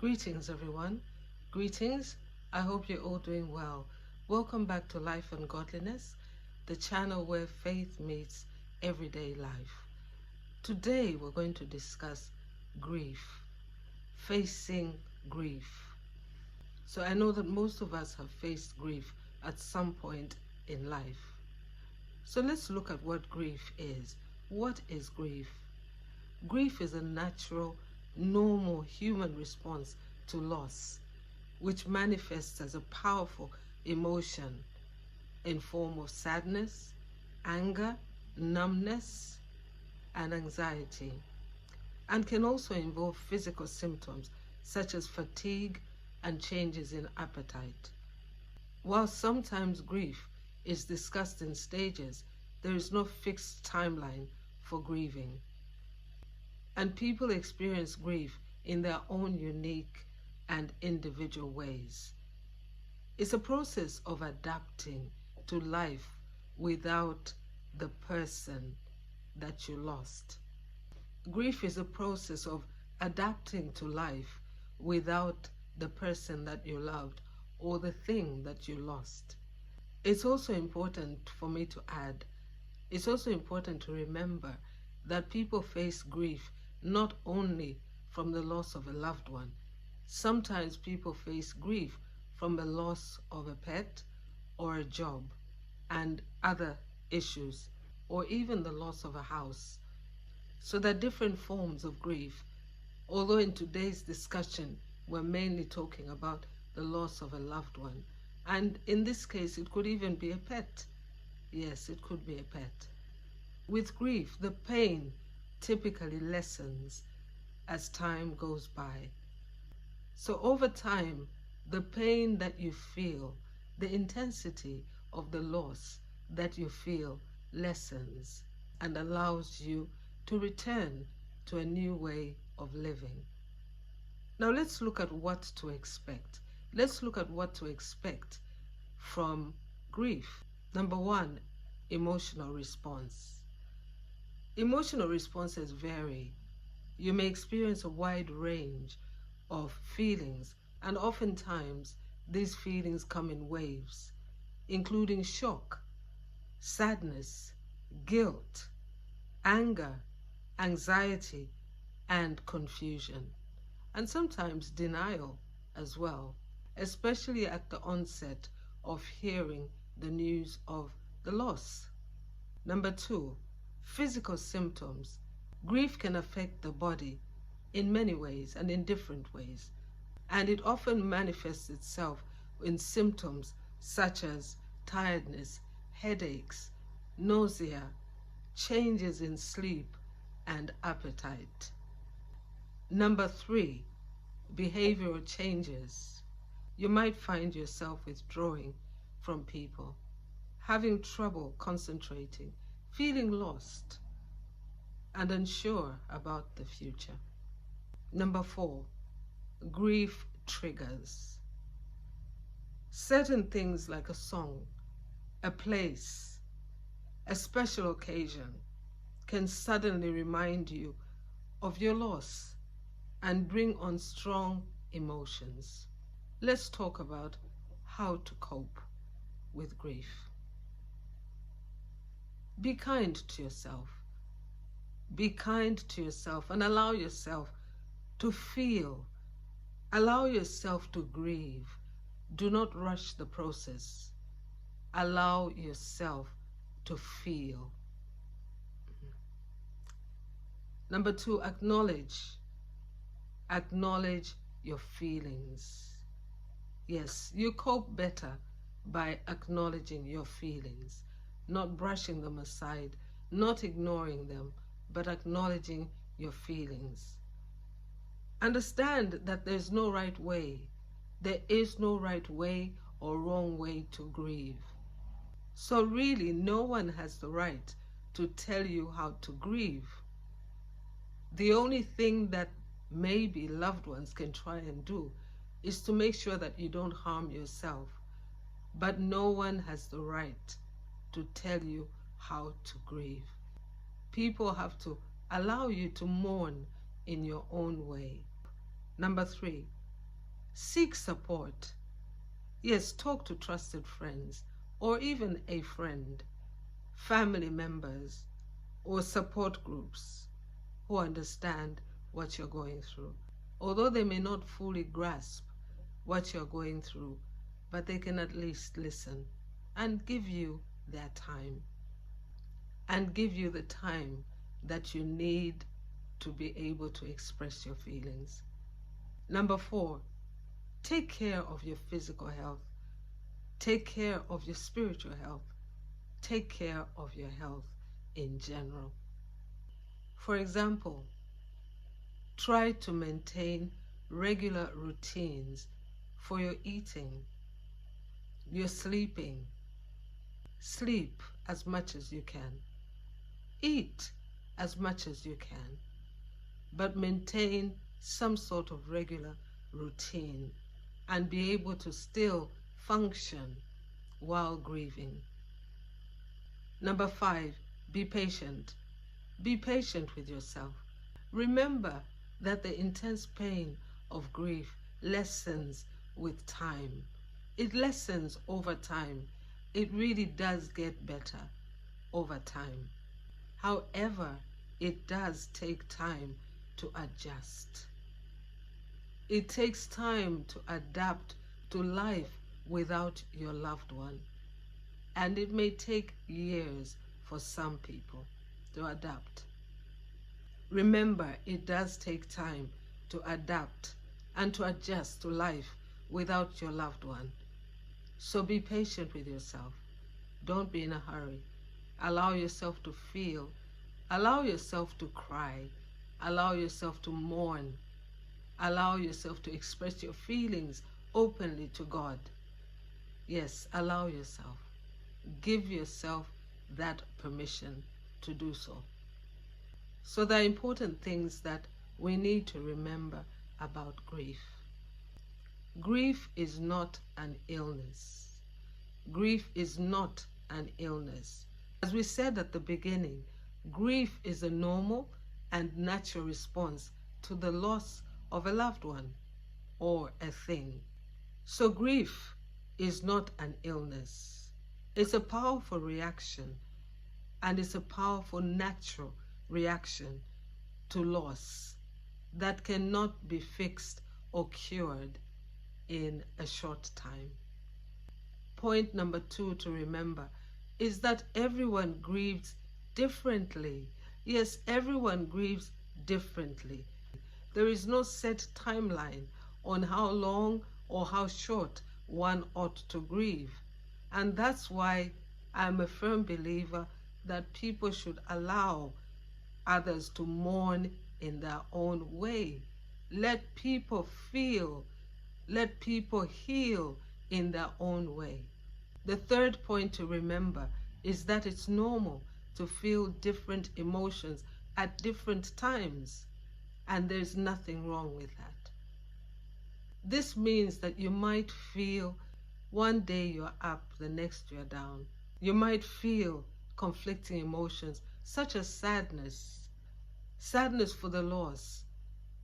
Greetings, everyone. Greetings. I hope you're all doing well. Welcome back to Life and Godliness, the channel where faith meets everyday life. Today, we're going to discuss grief, facing grief. So I know that most of us have faced grief at some point in life. So let's look at what grief is. What is grief? Grief is a natural, normal human response to loss, which manifests as a powerful emotion in form of sadness, anger, numbness, and anxiety, and can also involve physical symptoms such as fatigue and changes in appetite. While sometimes grief is discussed in stages, there is no fixed timeline for grieving. And people experience grief in their own unique and individual ways. It's a process of adapting to life without the person that you lost. Grief is a process of adapting to life without the person that you loved or the thing that you lost. It's also important for me to add, it's also important to remember that people face grief not only from the loss of a loved one. Sometimes people face grief from the loss of a pet or a job and other issues, or even the loss of a house. So there are different forms of grief, although in today's discussion we're mainly talking about the loss of a loved one. And in this case, it could even be a pet. Yes, it could be a pet. With grief, the pain typically lessens as time goes by. So over time, the pain that you feel, the intensity of the loss that you feel lessens and allows you to return to a new way of living. Now let's look at what to expect. Let's look at what to expect from grief. Number one, emotional response. Emotional responses vary. You may experience a wide range of feelings, and oftentimes these feelings come in waves, including shock, sadness, guilt, anger, anxiety, and confusion, and sometimes denial as well, especially at the onset of hearing the news of the loss. Number two, physical symptoms. Grief can affect the body in many ways and in different ways, and it often manifests itself in symptoms such as tiredness, headaches, nausea, changes in sleep, and appetite. Number three, behavioral changes. You might find yourself withdrawing from people, having trouble concentrating, feeling lost, and unsure about the future. Number four, grief triggers. Certain things like a song, a place, a special occasion can suddenly remind you of your loss and bring on strong emotions. Let's talk about how to cope with grief. Be kind to yourself. Be kind to yourself and allow yourself to feel. Allow yourself to grieve. Do not rush the process. Allow yourself to feel. Number two, acknowledge. Acknowledge your feelings. Yes, you cope better by acknowledging your feelings, not brushing them aside, not ignoring them, but acknowledging your feelings. Understand that there's no right way. There is no right way or wrong way to grieve. So really, no one has the right to tell you how to grieve. The only thing that maybe loved ones can try and do is to make sure that you don't harm yourself. But no one has the right to tell you how to grieve. People have to allow you to mourn in your own way. Number three, Seek support. Yes, talk to trusted friends or even a friend, family members, or support groups who understand what you're going through. Although they may not fully grasp what you're going through, but they can at least listen and give you their time and give you the time that you need to be able to express your feelings. Number 4, take care of your physical health. Take care of your spiritual health. Take care of your health in general. For example, try to maintain regular routines for your eating, your sleeping. Sleep as much as you can. Eat as much as you can, but maintain some sort of regular routine and be able to still function while grieving. Number 5, be patient. Be patient with yourself. Remember that the intense pain of grief lessens with time. It lessens over time. It really does get better over time. However, it does take time to adjust. It takes time to adapt to life without your loved one. And it may take years for some people to adapt. Remember, it does take time to adapt and to adjust to life without your loved one. So be patient with yourself. Don't be in a hurry. Allow yourself to feel. Allow yourself to cry. Allow yourself to mourn. Allow yourself to express your feelings openly to God. Yes, allow yourself. Give yourself that permission to do so. So there are important things that we need to remember about grief. Grief is not an illness. Grief is not an illness. As we said at the beginning, grief is a normal and natural response to the loss of a loved one or a thing. So grief is not an illness. It's a powerful reaction, and it's a powerful natural reaction to loss that cannot be fixed or cured in a short time. Point number 2 to remember is that everyone grieves differently. Yes, everyone grieves differently. There is no set timeline on how long or how short one ought to grieve. And that's why I'm a firm believer that people should allow others to mourn in their own way. Let people feel, let people heal in their own way. The third point to remember is that it's normal to feel different emotions at different times, and there's nothing wrong with that. This means that you might feel one day you're up, the next you're down. You might feel conflicting emotions such as sadness for the loss,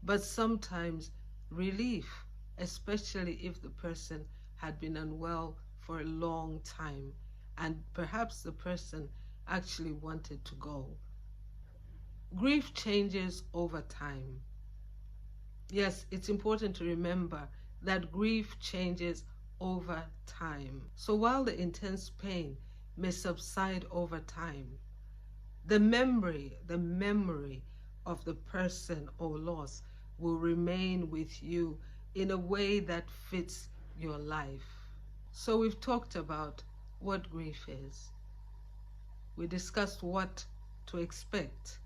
but sometimes relief, especially if the person had been unwell for a long time and perhaps the person actually wanted to go. Grief changes over time. Yes, it's important to remember that grief changes over time. So while the intense pain may subside over time, the memory of the person or loss will remain with you in a way that fits your life. So we've talked about what grief is. We discussed what to expect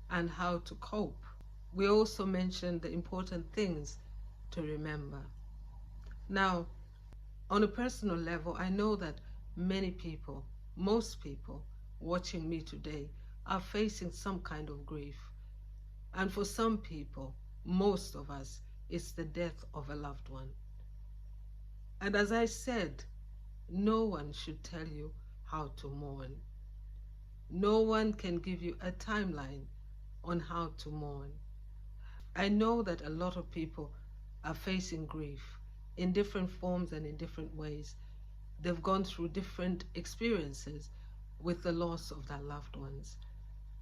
and how to cope. We also mentioned the important things to remember. Now, on a personal level, I know that many people, most people watching me today are facing some kind of grief. And for some people, most of us, it's the death of a loved one. And as I said, no one should tell you how to mourn. No one can give you a timeline on how to mourn. I know that a lot of people are facing grief in different forms and in different ways. They've gone through different experiences with the loss of their loved ones.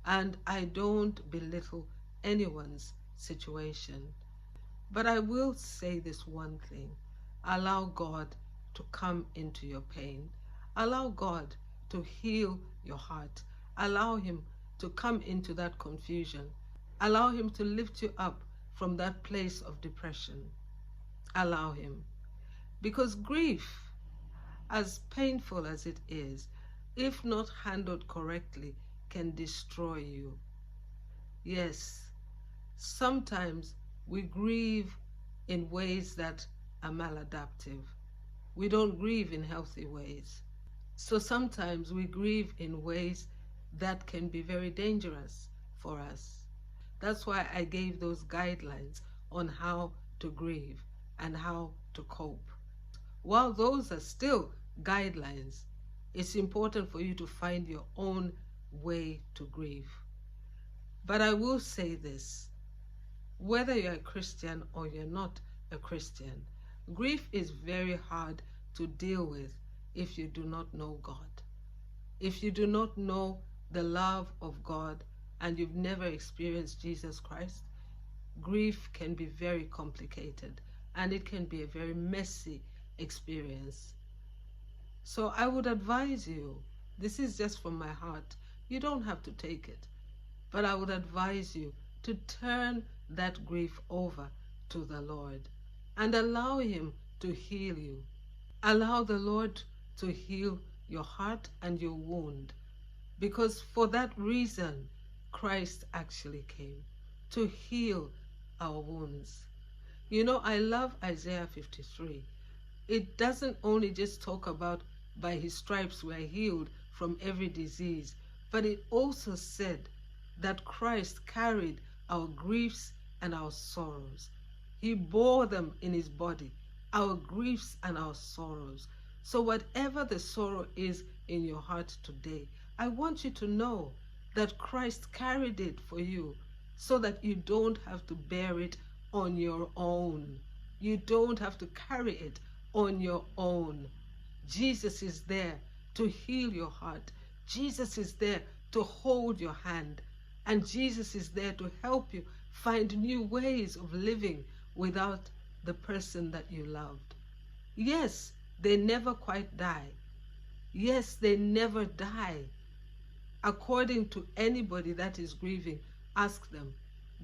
And I don't belittle anyone's situation. But I will say this one thing. Allow God to come into your pain. Allow God to heal your heart. Allow Him to come into that confusion. Allow Him to lift you up from that place of depression. Allow Him. Because grief, as painful as it is, if not handled correctly, can destroy you. Yes, sometimes we grieve in ways that are maladaptive. We don't grieve in healthy ways. So sometimes we grieve in ways that can be very dangerous for us. That's why I gave those guidelines on how to grieve and how to cope. While those are still guidelines, it's important for you to find your own way to grieve. But I will say this, whether you're a Christian or you're not a Christian, grief is very hard to deal with if you do not know God. If you do not know the love of God and you've never experienced Jesus Christ, grief can be very complicated and it can be a very messy experience. So I would advise you, this is just from my heart, you don't have to take it, but I would advise you to turn that grief over to the Lord and allow Him to heal you. Allow the Lord to heal your heart and your wound, because for that reason Christ actually came, to heal our wounds. You know, I love Isaiah 53. It doesn't only just talk about by His stripes we are healed from every disease, but it also said that Christ carried our griefs and our sorrows. He bore them in His body, our griefs and our sorrows. So whatever the sorrow is in your heart today, I want you to know that Christ carried it for you so that you don't have to bear it on your own. You don't have to carry it on your own. Jesus is there to heal your heart. Jesus is there to hold your hand. And Jesus is there to help you find new ways of living without the person that you loved. Yes, they never quite die. Yes, they never die. According to anybody that is grieving, ask them.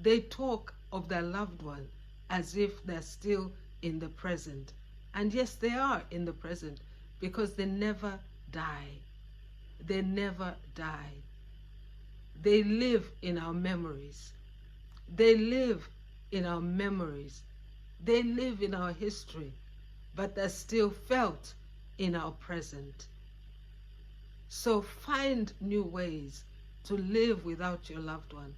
They talk of their loved one as if they're still in the present. And yes, they are in the present because they never die. They never die. They live in our memories. They live in our memories. They live in our history, but they're still felt in our present. So find new ways to live without your loved one.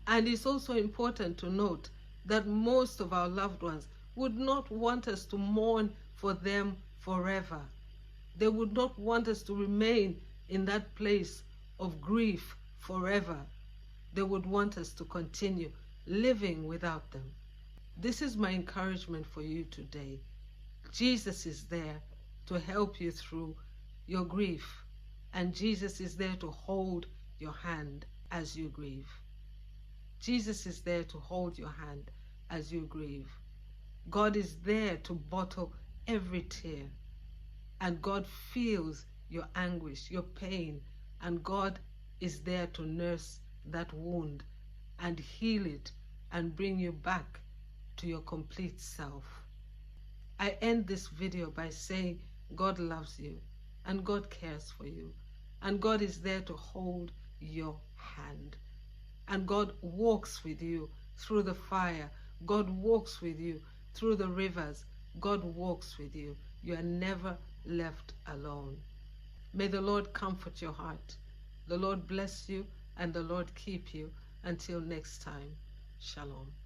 And it's also important to note that most of our loved ones would not want us to mourn for them forever. They would not want us to remain in that place of grief forever. They would want us to continue living without them. This is my encouragement for you today. Jesus is there to help you through your grief, and Jesus is there to hold your hand as you grieve. Jesus is there to hold your hand as you grieve. God is there to bottle every tear, and God feels your anguish, your pain, and God is there to nurse that wound and heal it and bring you back to your complete self. I end this video by saying God loves you and God cares for you, and God is there to hold your hand, and God walks with you through the fire. God walks with you through the rivers. God walks with you. You are never left alone. May the Lord comfort your heart. The Lord bless you and the Lord keep you. Until next time, Shalom.